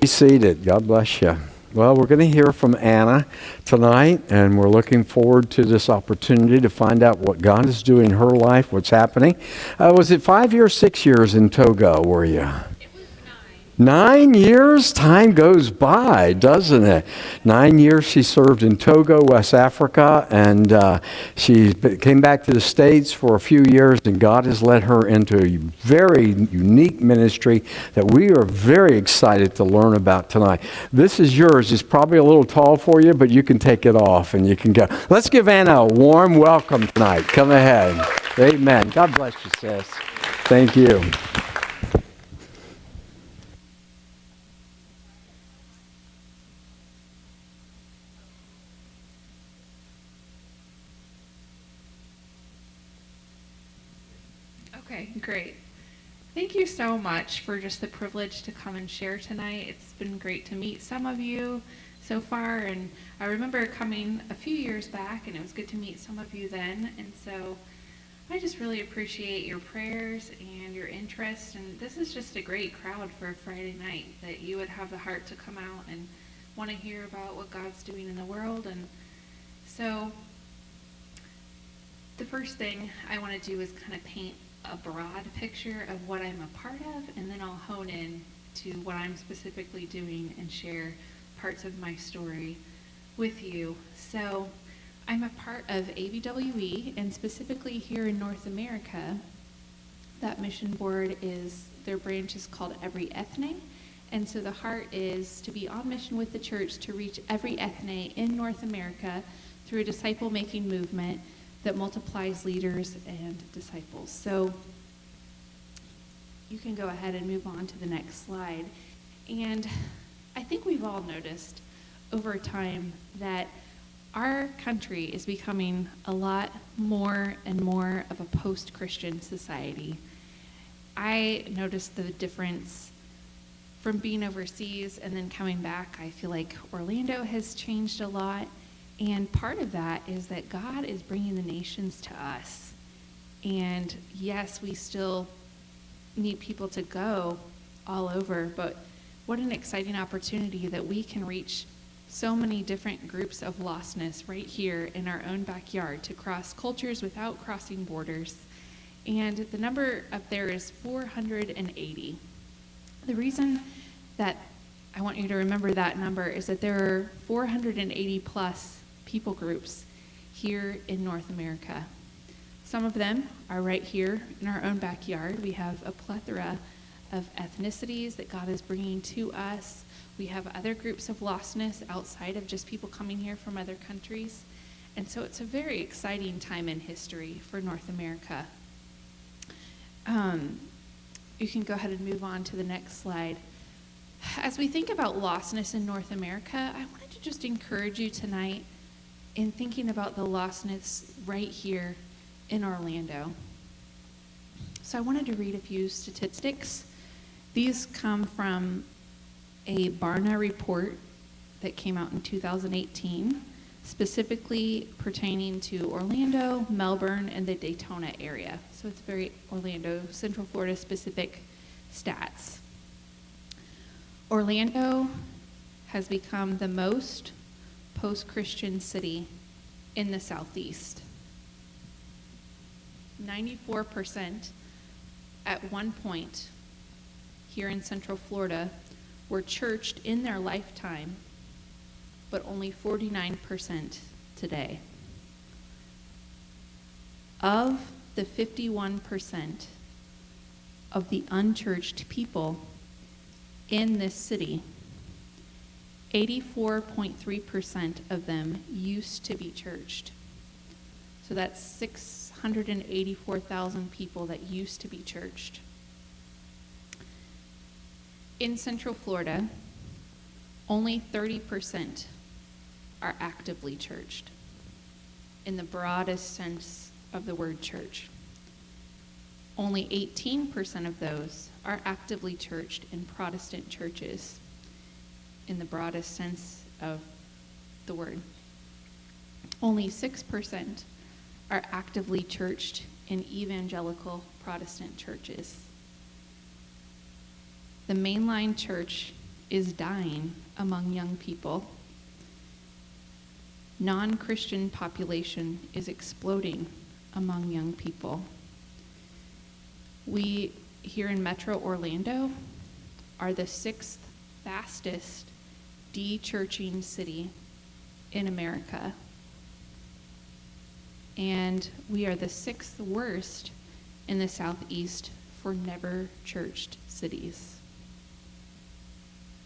seated. God bless you. Well, we're going to hear from Anna tonight, and we're looking forward to this opportunity to find out what God is doing in her life, what's happening. Was it 5 years, 6 years in Togo, were you? It was 9 years? Time goes by, doesn't it? 9 years she served in Togo, West Africa, and she came back to the States for a few years, and God has led her into a very unique ministry that we are very excited to learn about tonight. This is yours. It's probably a little tall for you, but you can take it off and you can go. Let's give Anna a warm welcome tonight. Come ahead. Amen. God bless you, sis. Thank you. Okay, great. Thank you so much for just the privilege to come and share tonight. It's been great to meet some of you so far, and I remember coming a few years back, and it was good to meet some of you then, and so I just really appreciate your prayers and your interest, and this is just a great crowd for a Friday night, that you would have the heart to come out and want to hear about what God's doing in the world. And so the first thing I want to do is kind of paint a broad picture of what I'm a part of, and then I'll hone in to what I'm specifically doing and share parts of my story with you. So I'm a part of ABWE, and specifically here in North America, that mission board their branch is called Every Ethne, and so the heart is to be on mission with the church to reach every ethne in North America through a disciple-making movement that multiplies leaders and disciples. So you can go ahead and move on to the next slide. And I think we've all noticed over time that our country is becoming a lot more and more of a post-Christian society. I noticed the difference from being overseas and then coming back. I feel like Orlando has changed a lot. And part of that is that God is bringing the nations to us. And yes, we still need people to go all over, but what an exciting opportunity that we can reach so many different groups of lostness right here in our own backyard, to cross cultures without crossing borders. And the number up there is 480. The reason that I want you to remember that number is that there are 480 plus people groups here in North America. Some of them are right here in our own backyard. We have a plethora of ethnicities that God is bringing to us. We have other groups of lostness outside of just people coming here from other countries. And so it's a very exciting time in history for North America. You can go ahead and move on to the next slide. As we think about lostness in North America, I wanted to just encourage you tonight in thinking about the lostness right here in Orlando. So I wanted to read a few statistics. These come from a Barna report that came out in 2018, specifically pertaining to Orlando, Melbourne, and the Daytona area. So it's very Orlando, Central Florida specific stats. Orlando has become the most post-Christian city in the Southeast. 94% at one point here in Central Florida were churched in their lifetime, but only 49% today. Of the 51% of the unchurched people in this city, 84.3% of them used to be churched. So that's 684,000 people that used to be churched. In Central Florida, only 30% are actively churched, in the broadest sense of the word church. Only 18% of those are actively churched in Protestant churches, in the broadest sense of the word. Only 6% are actively churched in evangelical Protestant churches. The mainline church is dying among young people. Non-Christian population is exploding among young people. We, here in Metro Orlando, are the 6th fastest de-churching city in America. And we are the 6th worst in the Southeast for never churched cities.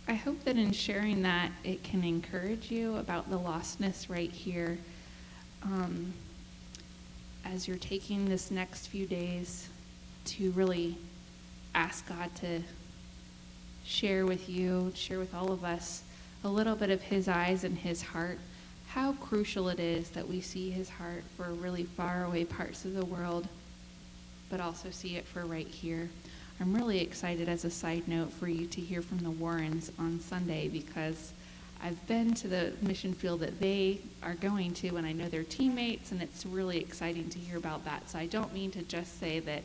I hope that in sharing that, it can encourage you about the lostness right here as you're taking this next few days to really ask God to share with you, share with all of us a little bit of his eyes and his heart, how crucial it is that we see his heart for really far away parts of the world, but also see it for right here. I'm really excited, as a side note, for you to hear from the Warrens on Sunday, because I've been to the mission field that they are going to, and I know their teammates, and it's really exciting to hear about that. So I don't mean to just say that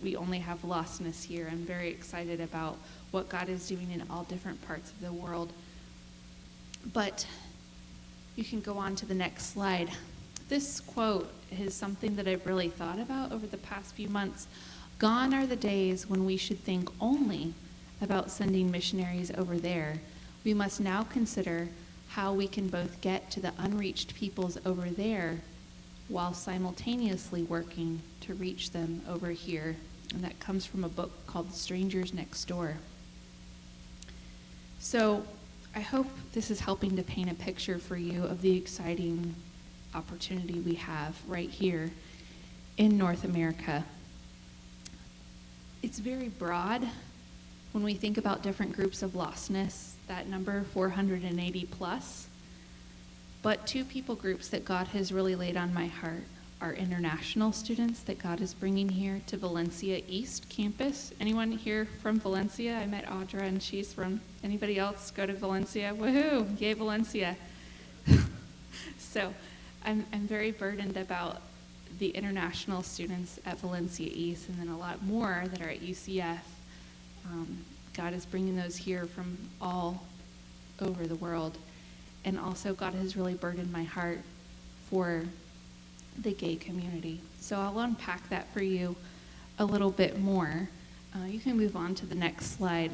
we only have lostness here. I'm very excited about what God is doing in all different parts of the world. But you can go on to the next slide. This quote is something that I've really thought about over the past few months. Gone are the days when we should think only about sending missionaries over there. We must now consider how we can both get to the unreached peoples over there while simultaneously working to reach them over here. And that comes from a book called Strangers Next Door. So I hope this is helping to paint a picture for you of the exciting opportunity we have right here in North America. It's very broad when we think about different groups of lostness, that number 480 plus. But 2 people groups that God has really laid on my heart are international students that God is bringing here to Valencia East campus. Anyone here from Valencia? I met Audra and she's from, anybody else go to Valencia? Woohoo, yay Valencia. So I'm very burdened about the international students at Valencia East, and then a lot more that are at UCF. God is bringing those here from all over the world. And also God has really burdened my heart for the gay community. So I'll unpack that for you a little bit more. You can move on to the next slide.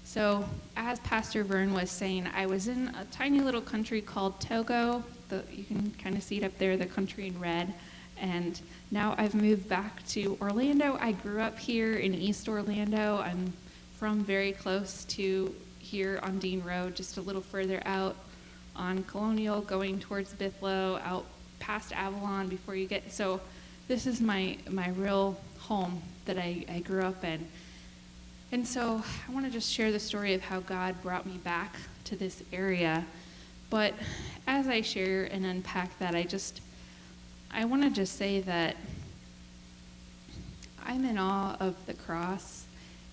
So as Pastor Vern was saying, I was in a tiny little country called Togo. You can kind of see it up there, the country in red. And now I've moved back to Orlando. I grew up here in East Orlando. I'm from very close to here on Dean Road, just a little further out on Colonial, going towards Bithlo, out past Avalon before you get. So this is my real home that I grew up in. And so I want to just share the story of how God brought me back to this area. But as I share and unpack that, I want to just say that I'm in awe of the cross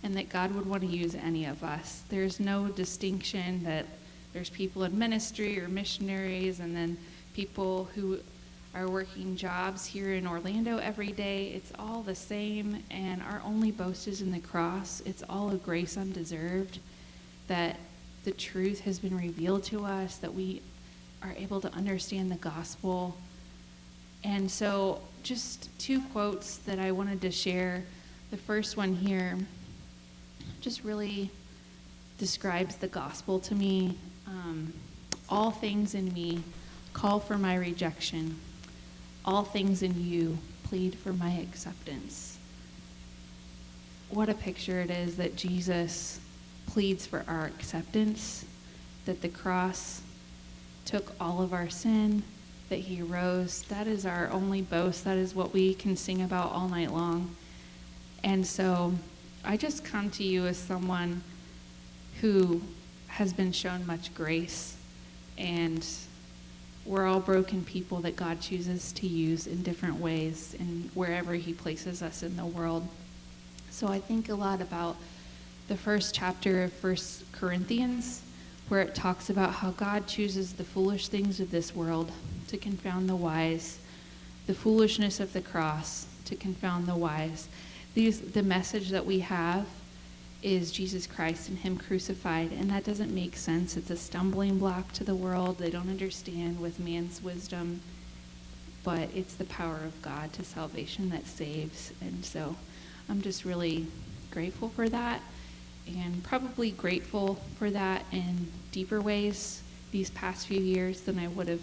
and that God would want to use any of us. There's no distinction that there's people in ministry or missionaries and then people who are working jobs here in Orlando every day. It's all the same, and our only boast is in the cross. It's all a grace undeserved, that the truth has been revealed to us, that we are able to understand the gospel. And so just 2 quotes that I wanted to share. The first one here just really describes the gospel to me. All things in me call for my rejection. All things in you plead for my acceptance. What a picture it is that Jesus pleads for our acceptance, that the cross took all of our sin, that he rose. That is our only boast. That is what we can sing about all night long. And so I just come to you as someone who has been shown much grace, and we're all broken people that God chooses to use in different ways and wherever he places us in the world. So I think a lot about the first chapter of 1 Corinthians, where it talks about how God chooses the foolish things of this world to confound the wise, the foolishness of the cross to confound the wise. The message that we have is Jesus Christ and him crucified, and that doesn't make sense. It's a stumbling block to the world. They don't understand with man's wisdom, but it's the power of God to salvation that saves. And so I'm just really grateful for that, and probably grateful for that in deeper ways these past few years than I would have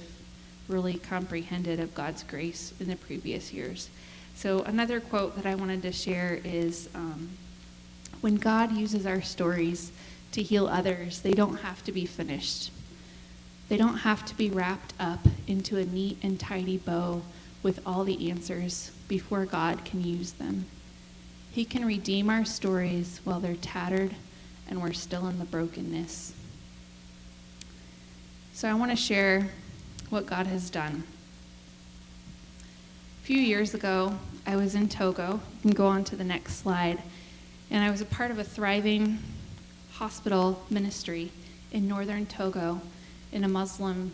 really comprehended of God's grace in the previous years. So another quote that I wanted to share is, when God uses our stories to heal others, they don't have to be finished. They don't have to be wrapped up into a neat and tidy bow with all the answers before God can use them. He can redeem our stories while they're tattered and we're still in the brokenness. So I want to share what God has done. A few years ago, I was in Togo. You can go on to the next slide. And I was a part of a thriving hospital ministry in northern Togo in a Muslim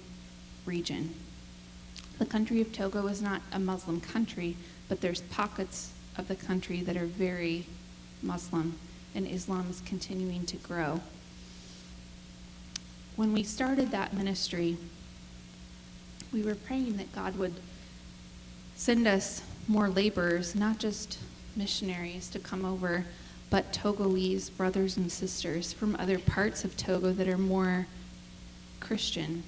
region. The country of Togo is not a Muslim country, but there's pockets of the country that are very Muslim, and Islam is continuing to grow. When we started that ministry, we were praying that God would send us more laborers, not just missionaries to come over, but Togolese brothers and sisters from other parts of Togo that are more Christianized,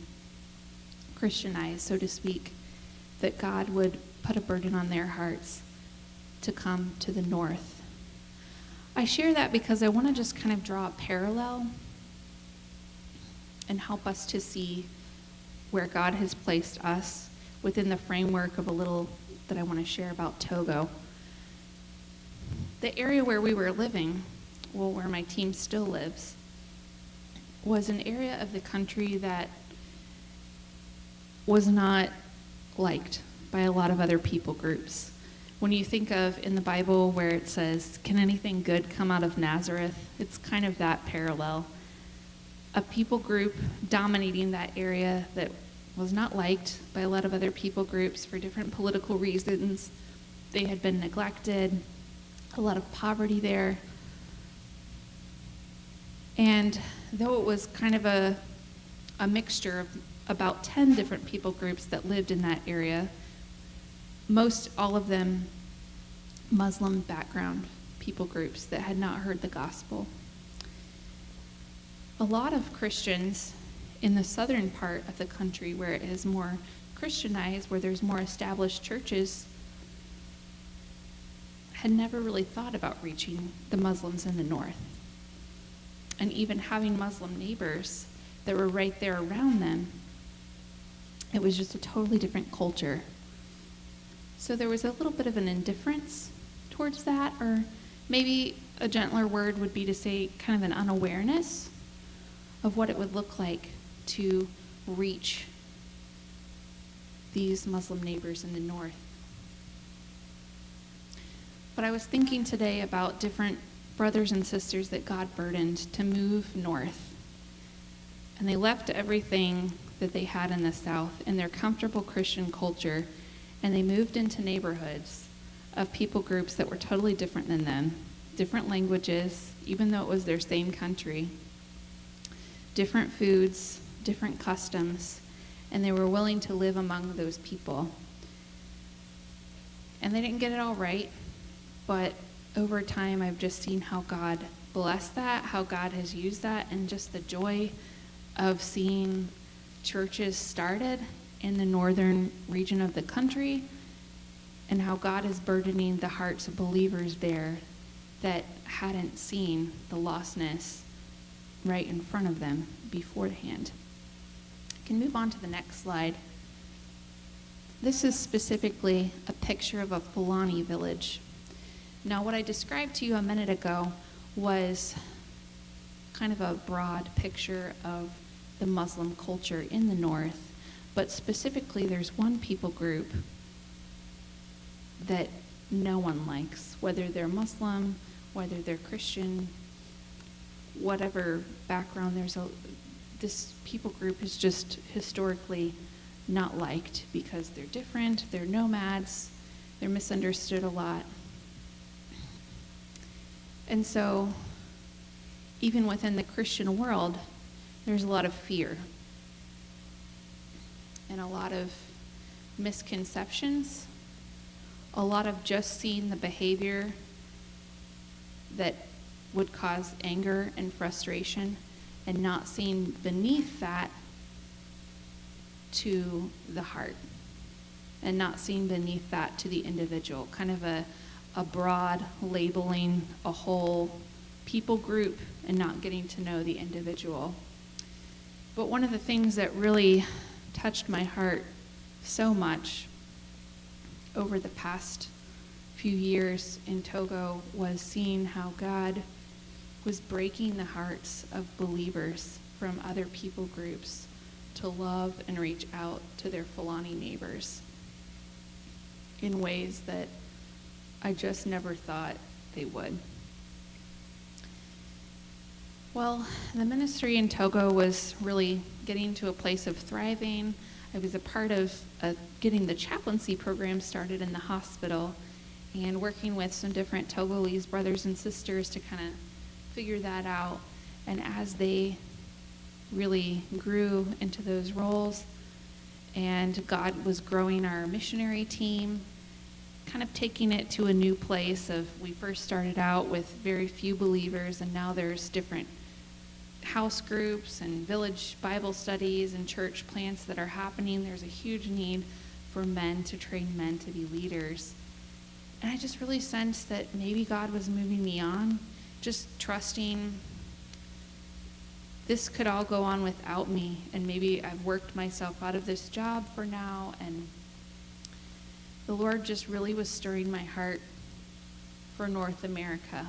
so to speak, that God would put a burden on their hearts to come to the north. I share that because I want to just kind of draw a parallel and help us to see where God has placed us within the framework of a little that I want to share about Togo. The area where we were living, well, where my team still lives, was an area of the country that was not liked by a lot of other people groups. When you think of in the Bible where it says, "Can anything good come out of Nazareth?" It's kind of that parallel. A people group dominating that area that was not liked by a lot of other people groups for different political reasons. They had been neglected, a lot of poverty there. And though it was kind of a mixture of about 10 different people groups that lived in that area, most all of them Muslim background people groups that had not heard the gospel. A lot of Christians in the southern part of the country where it is more Christianized, where there's more established churches, had never really thought about reaching the Muslims in the north. And even having Muslim neighbors that were right there around them, it was just a totally different culture. So there was a little bit of an indifference towards that, or maybe a gentler word would be to say kind of an unawareness of what it would look like to reach these Muslim neighbors in the north. But I was thinking today about different brothers and sisters that God burdened to move north. And they left everything that they had in the south in their comfortable Christian culture, and they moved into neighborhoods of people groups that were totally different than them, different languages, even though it was their same country, different foods, different customs, and they were willing to live among those people. And they didn't get it all right, but over time I've just seen how God blessed that, how God has used that, and just the joy of seeing churches started in the northern region of the country, and how God is burdening the hearts of believers there that hadn't seen the lostness right in front of them beforehand. I can move on to the next slide. This is specifically a picture of a Fulani village. Now, what I described to you a minute ago was kind of a broad picture of the Muslim culture in the north, but specifically there's one people group that no one likes, whether they're Muslim, whether they're Christian, whatever background. This people group is just historically not liked because they're different, they're nomads, they're misunderstood a lot. And so even within the Christian world, there's a lot of fear and a lot of misconceptions, a lot of just seeing the behavior that would cause anger and frustration and not seeing beneath that to the heart and not seeing beneath that to the individual, kind of a broad labeling a whole people group and not getting to know the individual. But one of the things that really touched my heart so much over the past few years in Togo was seeing how God was breaking the hearts of believers from other people groups to love and reach out to their Fulani neighbors in ways that I just never thought they would. Well, the ministry in Togo was really getting to a place of thriving. I was a part of getting the chaplaincy program started in the hospital and working with some different Togolese brothers and sisters to kind of figure that out. And as they really grew into those roles and God was growing our missionary team, kind of taking it to a new place of, we first started out with very few believers and now there's different house groups and village Bible studies and church plants that are happening. There's a huge need for men to train men to be leaders. And I just really sensed that maybe God was moving me on, just trusting this could all go on without me, and maybe I've worked myself out of this job for now, and the Lord just really was stirring my heart for North America.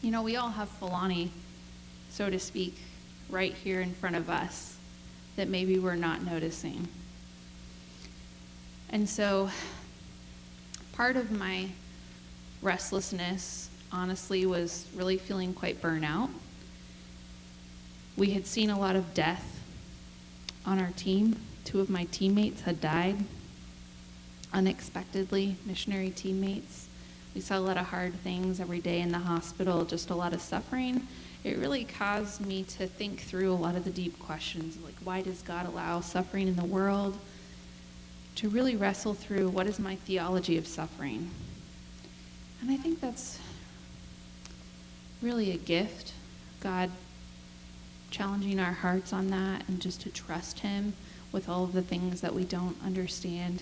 You know, we all have Fulani, so to speak, right here in front of us that maybe we're not noticing. And so part of my restlessness, honestly, was really feeling quite burnout. We had seen a lot of death on our team. 2 of my teammates had died unexpectedly, missionary teammates. We saw a lot of hard things every day in the hospital, just a lot of suffering. It really caused me to think through a lot of the deep questions, like why does God allow suffering in the world? To really wrestle through what is my theology of suffering. And I think that's really a gift, God challenging our hearts on that and just to trust him with all of the things that we don't understand.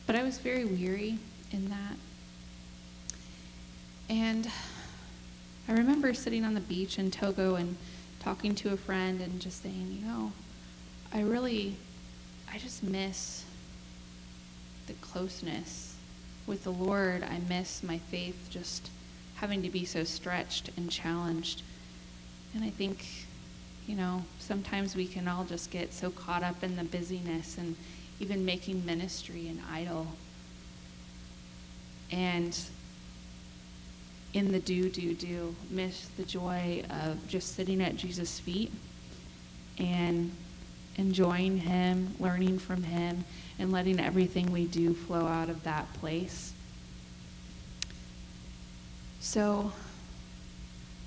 But I was very weary in that. And I remember sitting on the beach in Togo and talking to a friend and just saying, you know, I just miss the closeness with the Lord. I miss my faith just having to be so stretched and challenged. And I think, you know, sometimes we can all just get so caught up in the busyness and even making ministry an idol. And in the do, miss the joy of just sitting at Jesus' feet and enjoying him, learning from him, and letting everything we do flow out of that place. So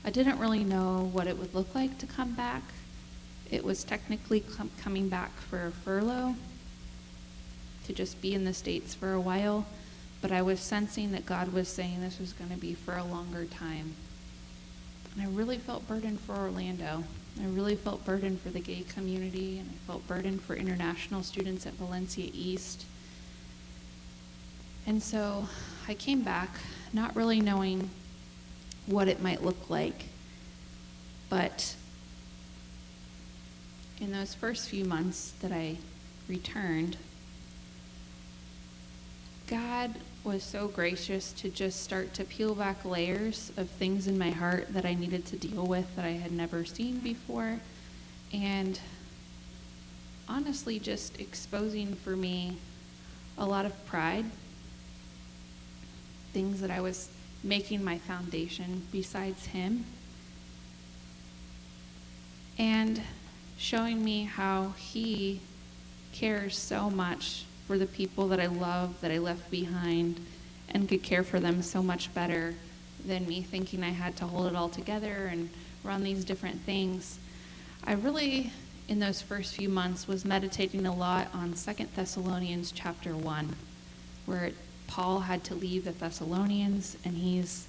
I didn't really know what it would look like to come back. It was technically coming back for a furlough, to just be in the States for a while, but I was sensing that God was saying this was going to be for a longer time. And I really felt burdened for Orlando. I really felt burdened for the gay community, and I felt burdened for international students at Valencia East. And so I came back not really knowing what it might look like, but in those first few months that I returned, God was so gracious to just start to peel back layers of things in my heart that I needed to deal with that I had never seen before, and honestly just exposing for me a lot of pride, things that I was making my foundation besides him, and showing me how he cares so much for the people that I love, that I left behind, and could care for them so much better than me thinking I had to hold it all together and run these different things. I really, in those first few months, was meditating a lot on 2 Thessalonians chapter 1, where Paul had to leave the Thessalonians, and he's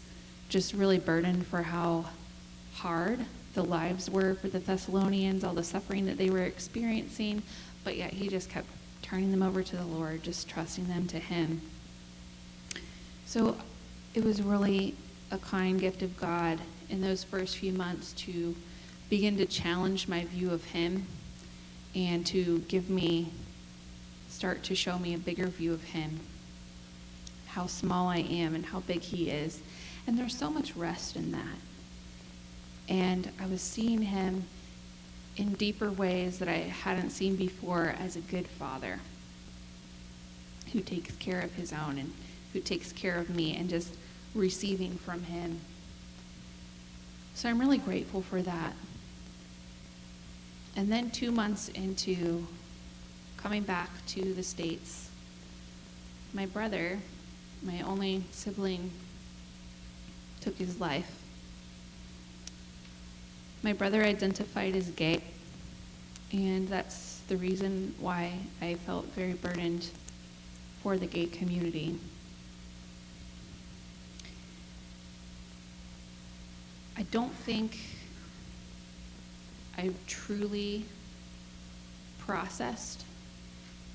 just really burdened for how hard the lives were for the Thessalonians, all the suffering that they were experiencing, but yet he just kept turning them over to the Lord, just trusting them to him. So it was really a kind gift of God in those first few months to begin to challenge my view of him and to start to show me a bigger view of him, how small I am and how big he is. And there's so much rest in that. And I was seeing him in deeper ways that I hadn't seen before as a good father who takes care of his own and who takes care of me, and just receiving from him. So I'm really grateful for that. And then 2 months into coming back to the States, my brother, my only sibling, took his life. My brother identified as gay, and that's the reason why I felt very burdened for the gay community. I don't think I truly processed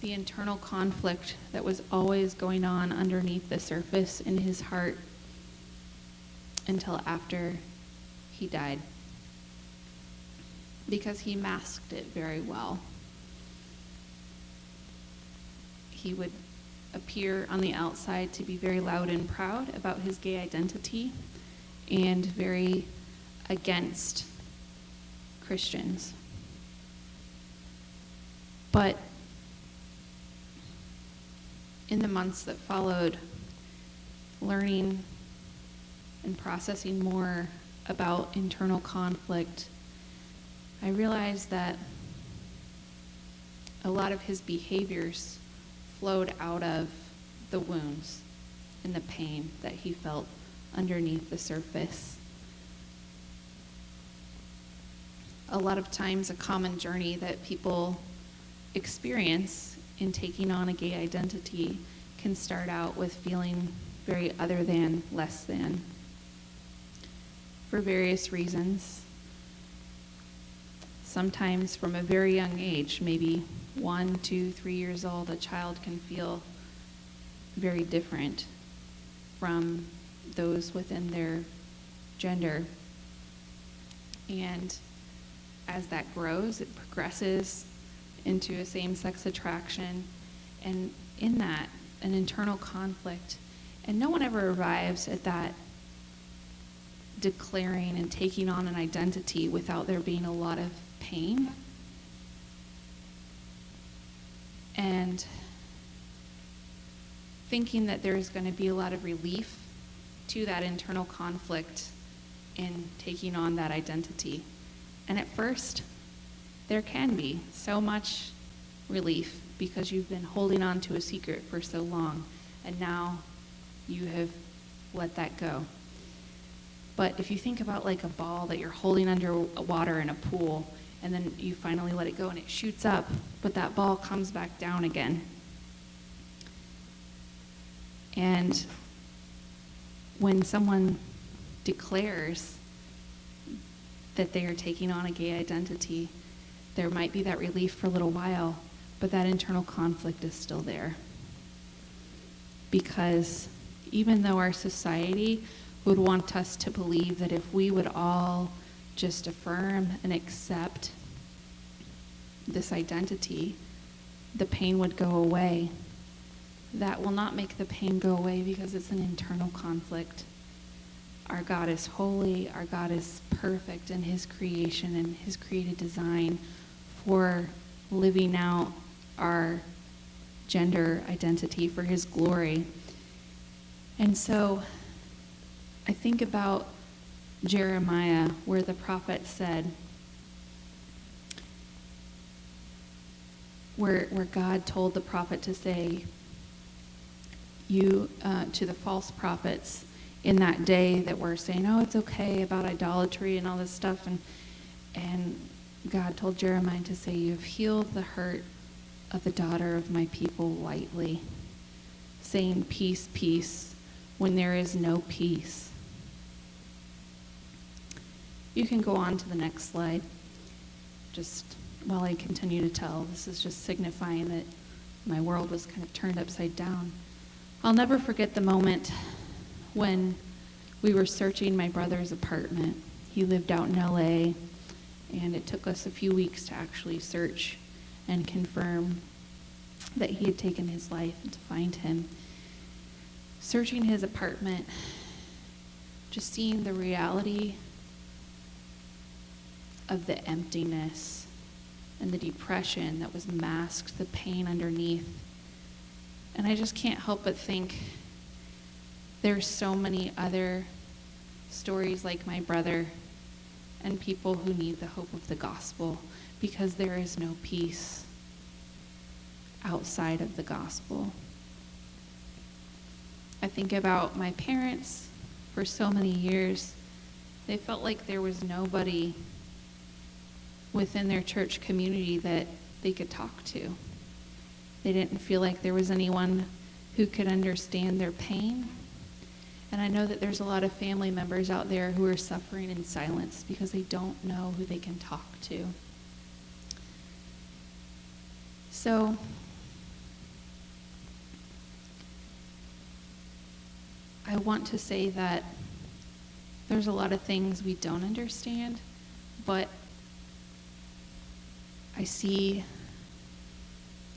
the internal conflict that was always going on underneath the surface in his heart until after he died, because he masked it very well. He would appear on the outside to be very loud and proud about his gay identity and very against Christians. But in the months that followed, learning and processing more about internal conflict, I realized that a lot of his behaviors flowed out of the wounds and the pain that he felt underneath the surface. A lot of times, a common journey that people experience in taking on a gay identity can start out with feeling very other than, less than, for various reasons. Sometimes from a very young age, maybe 1, 2, 3 years old, a child can feel very different from those within their gender. And as that grows, it progresses into a same-sex attraction, and in that, an internal conflict. And no one ever arrives at that declaring and taking on an identity without there being a lot of pain. And thinking that there's going to be a lot of relief to that internal conflict in taking on that identity. And at first, there can be so much relief because you've been holding on to a secret for so long, and now you have let that go. But if you think about like a ball that you're holding under water in a pool, and then you finally let it go and it shoots up, but that ball comes back down again. And when someone declares that they are taking on a gay identity, there might be that relief for a little while, but that internal conflict is still there. Because even though our society would want us to believe that if we would all just affirm and accept this identity, the pain would go away. That will not make the pain go away because it's an internal conflict. Our God is holy, our God is perfect in his creation and his created design for living out our gender identity for his glory. And so I think about Jeremiah, where the prophet said, where God told the prophet to say, to the false prophets in that day that were saying, oh, it's okay about idolatry and all this stuff. And God told Jeremiah to say, you've healed the hurt of the daughter of my people lightly, saying peace, peace, when there is no peace. You can go on to the next slide. Just while I continue to tell, this is just signifying that my world was kind of turned upside down. I'll never forget the moment when we were searching my brother's apartment. He lived out in LA, and it took us a few weeks to actually search and confirm that he had taken his life and to find him. Searching his apartment, just seeing the reality of the emptiness and the depression that was masked, the pain underneath. And I just can't help but think there's so many other stories like my brother and people who need the hope of the gospel, because there is no peace outside of the gospel. I think about my parents. For so many years, they felt like there was nobody within their church community that they could talk to. They didn't feel like there was anyone who could understand their pain. And I know that there's a lot of family members out there who are suffering in silence because they don't know who they can talk to. So, I want to say that there's a lot of things we don't understand, but I see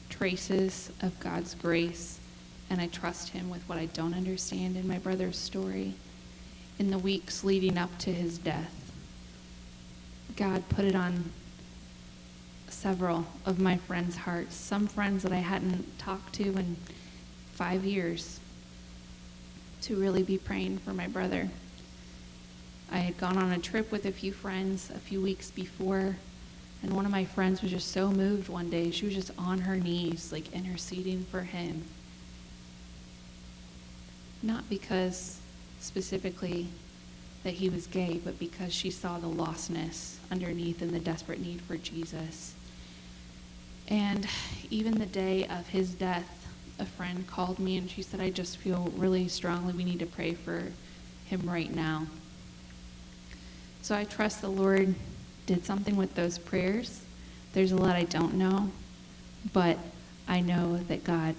traces of God's grace, and I trust him with what I don't understand in my brother's story. In the weeks leading up to his death, God put it on several of my friends' hearts, some friends that I hadn't talked to in 5 years, to really be praying for my brother. I had gone on a trip with a few friends a few weeks before, and one of my friends was just so moved one day. She was just on her knees, like interceding for him. Not because specifically that he was gay, but because she saw the lostness underneath and the desperate need for Jesus. And even the day of his death, a friend called me and she said, I just feel really strongly we need to pray for him right now. So I trust the Lord did something with those prayers. There's a lot I don't know, but I know that God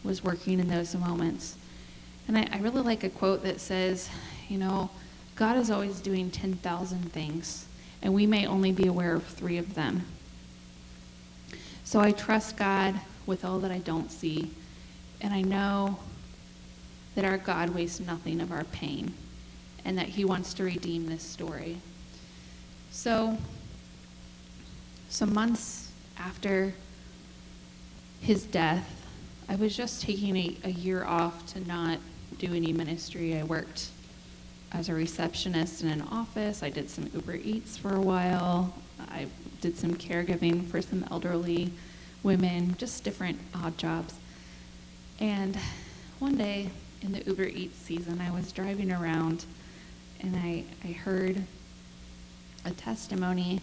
was working in those moments. And I really like a quote that says, God is always doing 10,000 things, and we may only be aware of 3 of them. So I trust God with all that I don't see, and I know that our God wastes nothing of our pain, and that he wants to redeem this story. So, some months after his death, I was just taking a year off to not do any ministry. I worked as a receptionist in an office. I did some Uber Eats for a while. I did some caregiving for some elderly women, just different odd jobs. And one day in the Uber Eats season, I was driving around and I heard a testimony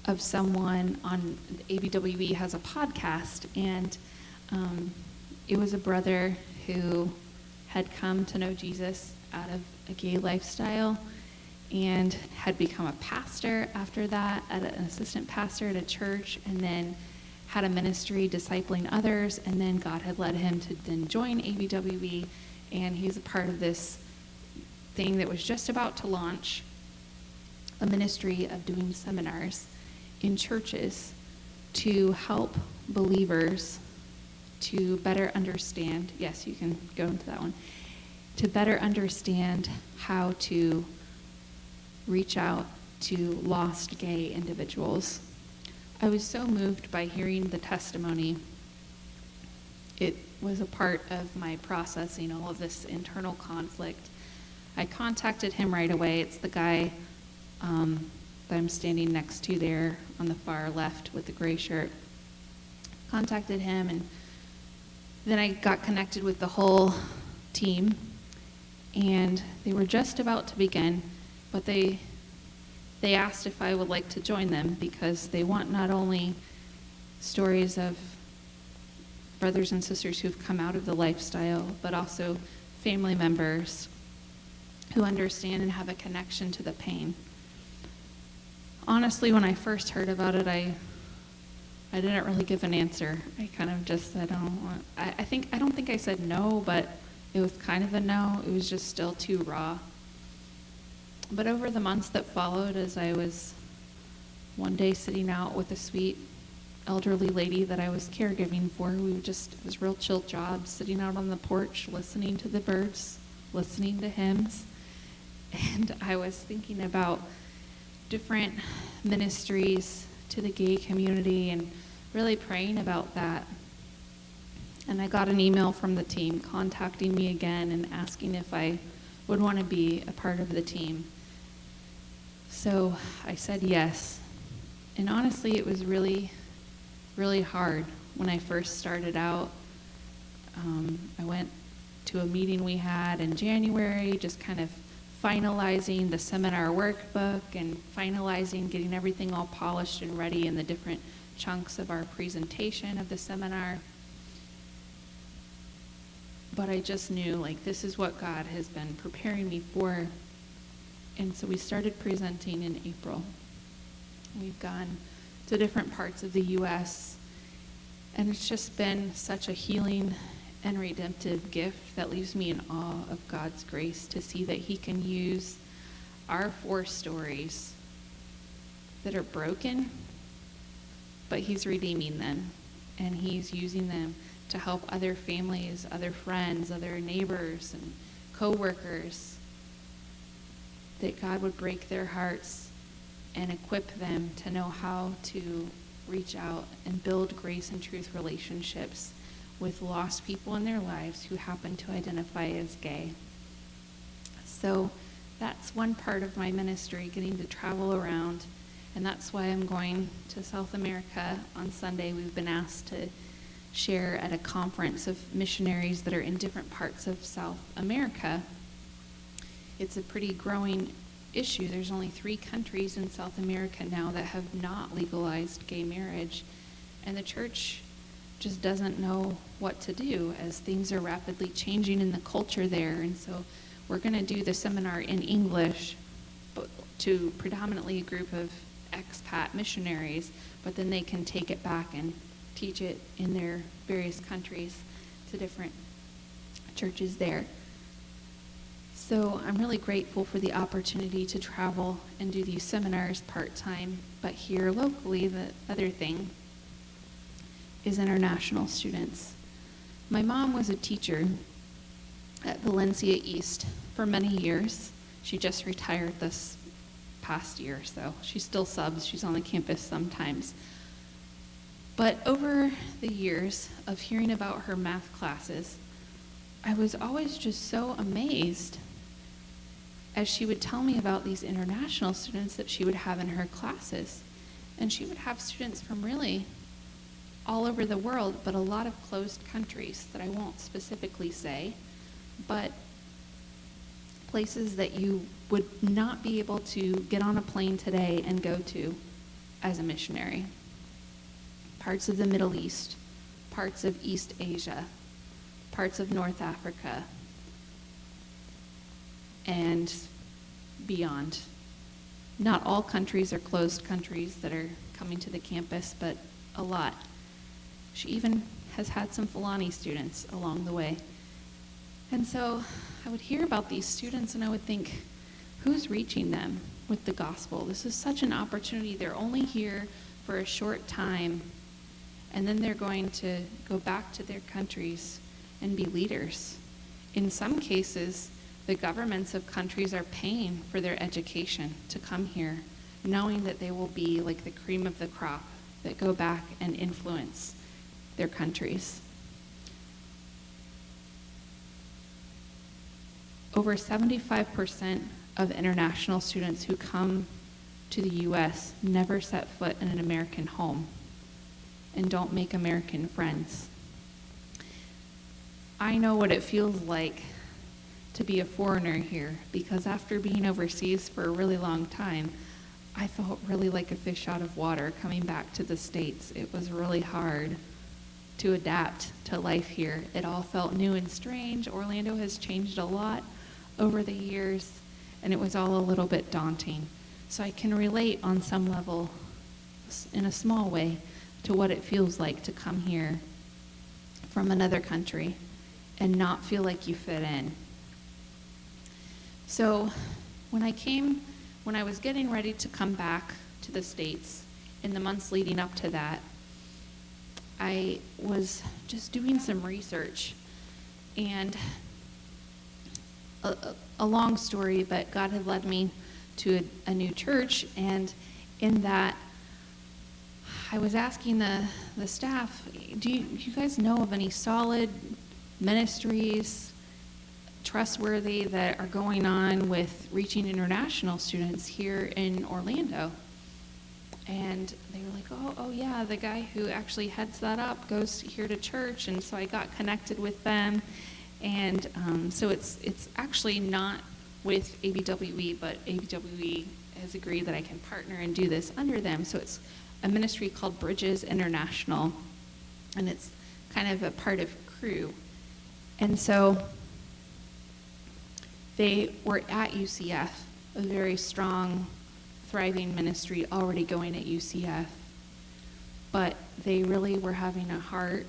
of someone on ABWE has a podcast, and it was a brother who had come to know Jesus out of a gay lifestyle and had become a pastor after that, an assistant pastor at a church, and then had a ministry discipling others, and then God had led him to then join ABWE, and he's a part of this thing that was just about to launch, a ministry of doing seminars in churches to help believers to better understand, yes, you can go into that one, to better understand how to reach out to lost gay individuals. I was so moved by hearing the testimony. It was a part of my processing all of this internal conflict. I contacted him right away. It's the guy that I'm standing next to there on the far left with the gray shirt. Contacted him, and then I got connected with the whole team, and they were just about to begin, but they asked if I would like to join them because they want not only stories of brothers and sisters who've come out of the lifestyle, but also family members who understand and have a connection to the pain. Honestly, when I first heard about it, I didn't really give an answer. I kind of just said, I don't think I said no, but it was kind of a no. It was just still too raw. But over the months that followed, as I was one day sitting out with a sweet elderly lady that I was caregiving for, it was a real chill job, sitting out on the porch, listening to the birds, listening to hymns. And I was thinking about different ministries to the gay community and really praying about that. And I got an email from the team contacting me again and asking if I would want to be a part of the team. So I said yes. And honestly, it was really, really hard when I first started out. I went to a meeting we had in January, just kind of finalizing the seminar workbook and finalizing, getting everything all polished and ready in the different chunks of our presentation of the seminar. But I just knew, like, this is what God has been preparing me for. And so we started presenting in April. We've gone to different parts of the U.S., and it's just been such a healing and redemptive gift that leaves me in awe of God's grace to see that he can use our 4 stories that are broken, but he's redeeming them, and he's using them to help other families, other friends, other neighbors, and co-workers, that God would break their hearts and equip them to know how to reach out and build grace and truth relationships with lost people in their lives who happen to identify as gay. So that's one part of my ministry, getting to travel around, and that's why I'm going to South America on Sunday. We've been asked to share at a conference of missionaries that are in different parts of South America. It's a pretty growing issue. There's only 3 countries in South America now that have not legalized gay marriage, and the church just doesn't know what to do as things are rapidly changing in the culture there. And so we're going to do the seminar in English, but to predominantly a group of expat missionaries, but then they can take it back and teach it in their various countries to different churches there. So I'm really grateful for the opportunity to travel and do these seminars part-time, but here locally, the other thing is international students. My mom was a teacher at Valencia East for many years. She just retired this past year, so she still subs. She's on the campus sometimes. But over the years of hearing about her math classes, I was always just so amazed as she would tell me about these international students that she would have in her classes. And she would have students from really all over the world, but a lot of closed countries that I won't specifically say, but places that you would not be able to get on a plane today and go to as a missionary. Parts of the Middle East, parts of East Asia, parts of North Africa, and beyond. Not all countries are closed countries that are coming to the campus, but a lot. She even has had some Fulani students along the way. And so I would hear about these students and I would think, who's reaching them with the gospel? This is such an opportunity. They're only here for a short time, and then they're going to go back to their countries and be leaders. In some cases, the governments of countries are paying for their education to come here, knowing that they will be like the cream of the crop that go back and influence their countries. Over 75% of international students who come to the U.S. never set foot in an American home and don't make American friends. I know what it feels like to be a foreigner here, because after being overseas for a really long time, I felt really like a fish out of water coming back to the States. It was really hard to adapt to life here. It all felt new and strange. Orlando has changed a lot over the years, and it was all a little bit daunting. So I can relate on some level, in a small way, to what it feels like to come here from another country and not feel like you fit in. So when I was getting ready to come back to the States, in the months leading up to that, I was just doing some research, and a long story, but God had led me to a new church, and in that, I was asking the staff, do you guys know of any solid ministries, trustworthy, that are going on with reaching international students here in Orlando? And they were like, oh yeah, the guy who actually heads that up goes here to church. And so I got connected with them. And so it's actually not with ABWE, but ABWE has agreed that I can partner and do this under them. So it's a ministry called Bridges International, and it's kind of a part of Crew. And so they were at UCF, a very strong, thriving ministry already going at UCF, but they really were having a heart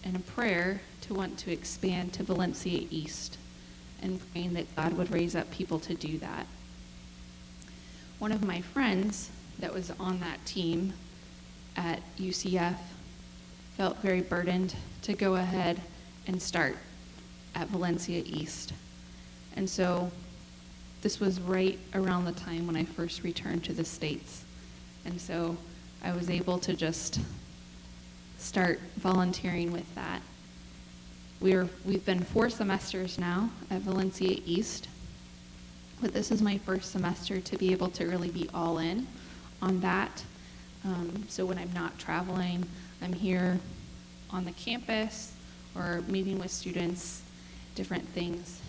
and a prayer to want to expand to Valencia East, and praying that God would raise up people to do that. One of my friends that was on that team at UCF felt very burdened to go ahead and start at Valencia East. And so this was right around the time when I first returned to the States. And so I was able to just start volunteering with that. We've been 4 semesters now at Valencia East, but this is my first semester to be able to really be all in on that. So when I'm not traveling, I'm here on the campus or meeting with students, different things.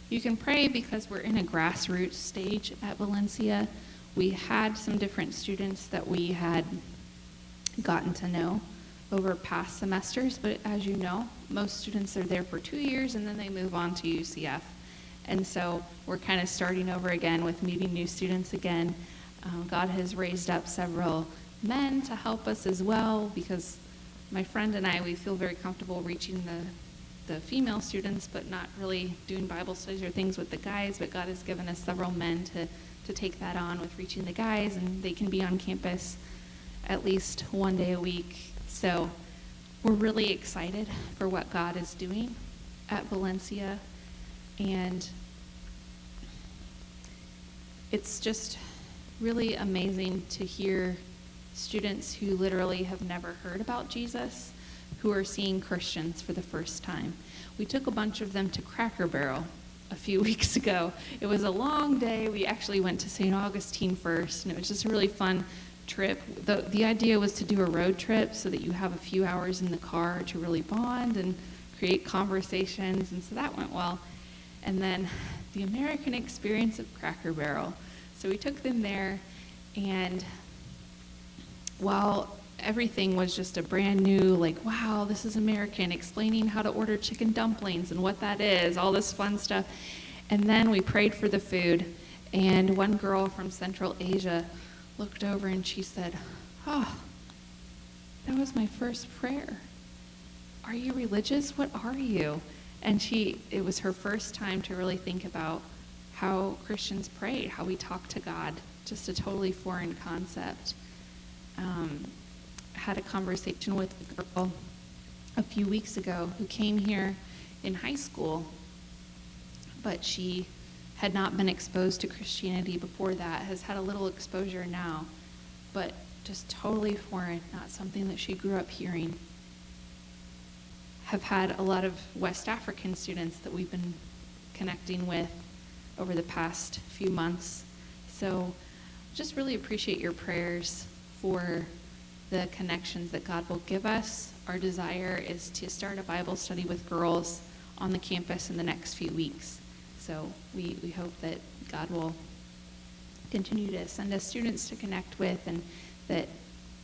You can pray because we're in a grassroots stage at Valencia. We had some different students that we had gotten to know over past semesters, but as you know, most students are there for 2 years and then they move on to UCF. And so we're kind of starting over again with meeting new students again. God has raised up several men to help us as well, because my friend and I, we feel very comfortable reaching the female students, but not really doing Bible studies or things with the guys. But God has given us several men to take that on with reaching the guys, and they can be on campus at least 1 day a week. So we're really excited for what God is doing at Valencia, and it's just really amazing to hear students who literally have never heard about Jesus, who are seeing Christians for the first time. We took a bunch of them to Cracker Barrel a few weeks ago. It was a long day. We actually went to St. Augustine first, and it was just a really fun trip. The idea was to do a road trip so that you have a few hours in the car to really bond and create conversations, and so that went well. And then the American experience of Cracker Barrel. So we took them there, and while everything was just a brand new, like, wow, this is American, explaining how to order chicken dumplings and what that is, all this fun stuff. And then we prayed for the food, and one girl from Central Asia looked over and she said, oh, that was my first prayer. Are you religious? What are you? And it was her first time to really think about how Christians prayed, how we talk to God, just a totally foreign concept. Had a conversation with a girl a few weeks ago who came here in high school, but she had not been exposed to Christianity before that, has had a little exposure now, but just totally foreign, not something that she grew up hearing. Have had a lot of West African students that we've been connecting with over the past few months. So just really appreciate your prayers for the connections that God will give us. Our desire is to start a Bible study with girls on the campus in the next few weeks. So we hope that God will continue to send us students to connect with, and that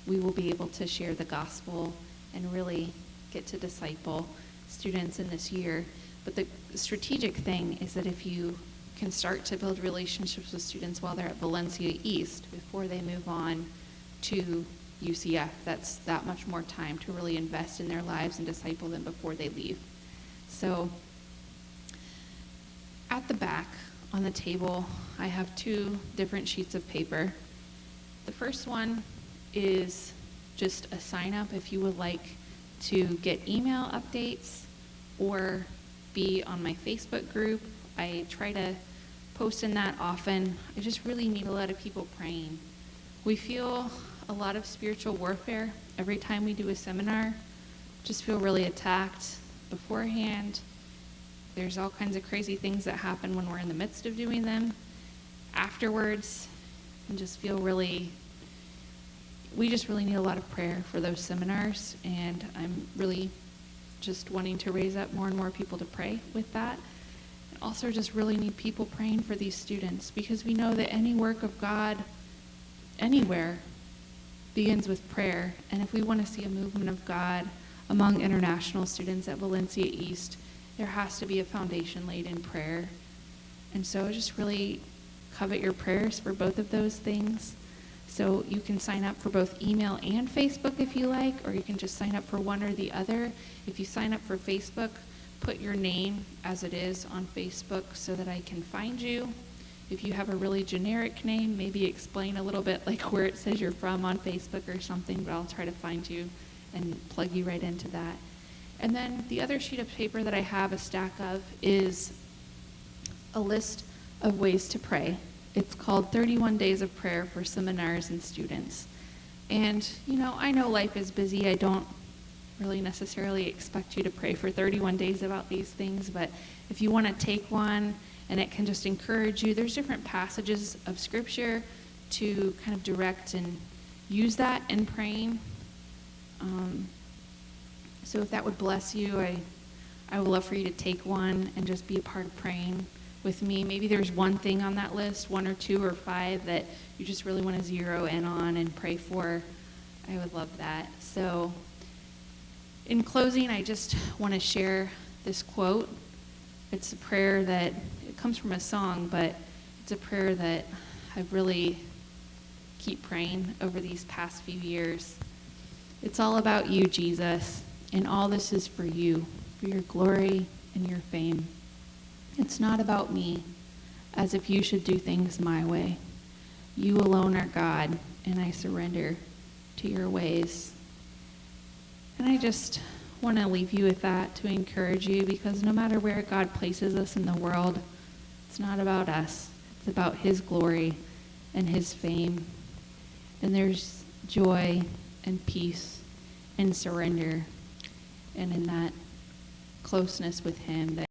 we will be able to share the gospel and really get to disciple students in this year. But the strategic thing is that if you can start to build relationships with students while they're at Valencia East before they move on to UCF, that's that much more time to really invest in their lives and disciple them before they leave. So at the back on the table, I have 2 different sheets of paper. The first one is just a sign up if you would like to get email updates or be on my Facebook group. I try to post in that often. I just really need a lot of people praying. We feel a lot of spiritual warfare every time we do a seminar. Just feel really attacked beforehand. There's all kinds of crazy things that happen when we're in the midst of doing them. Afterwards, and just feel we just really need a lot of prayer for those seminars, and I'm really just wanting to raise up more and more people to pray with that. And also just really need people praying for these students, because we know that any work of God anywhere begins with prayer. And if we want to see a movement of God among international students at Valencia East, there has to be a foundation laid in prayer. And so just really covet your prayers for both of those things. So you can sign up for both email and Facebook if you like, or you can just sign up for one or the other. If you sign up for Facebook, put your name as it is on Facebook so that I can find you. If you have a really generic name, maybe explain a little bit like where it says you're from on Facebook or something, but I'll try to find you and plug you right into that. And then the other sheet of paper that I have a stack of is a list of ways to pray. It's called 31 Days of Prayer for Seminars and Students. And, I know life is busy. I don't really necessarily expect you to pray for 31 days about these things, but if you want to take one and it can just encourage you, there's different passages of Scripture to kind of direct and use that in praying. So if that would bless you, I would love for you to take one and just be a part of praying with me. Maybe there's one thing on that list, 1 or 2 or 5, that you just really want to zero in on and pray for. I would love that. So in closing, I just want to share this quote. It's a prayer that, it comes from a song, but it's a prayer that I've really keep praying over these past few years. It's all about you, Jesus, and all this is for you, for your glory and your fame. It's not about me, as if you should do things my way. You alone are God, and I surrender to your ways. And I just want to leave you with that to encourage you, because no matter where God places us in the world, it's not about us. It's about his glory and his fame. And there's joy and peace and surrender, and in that closeness with him that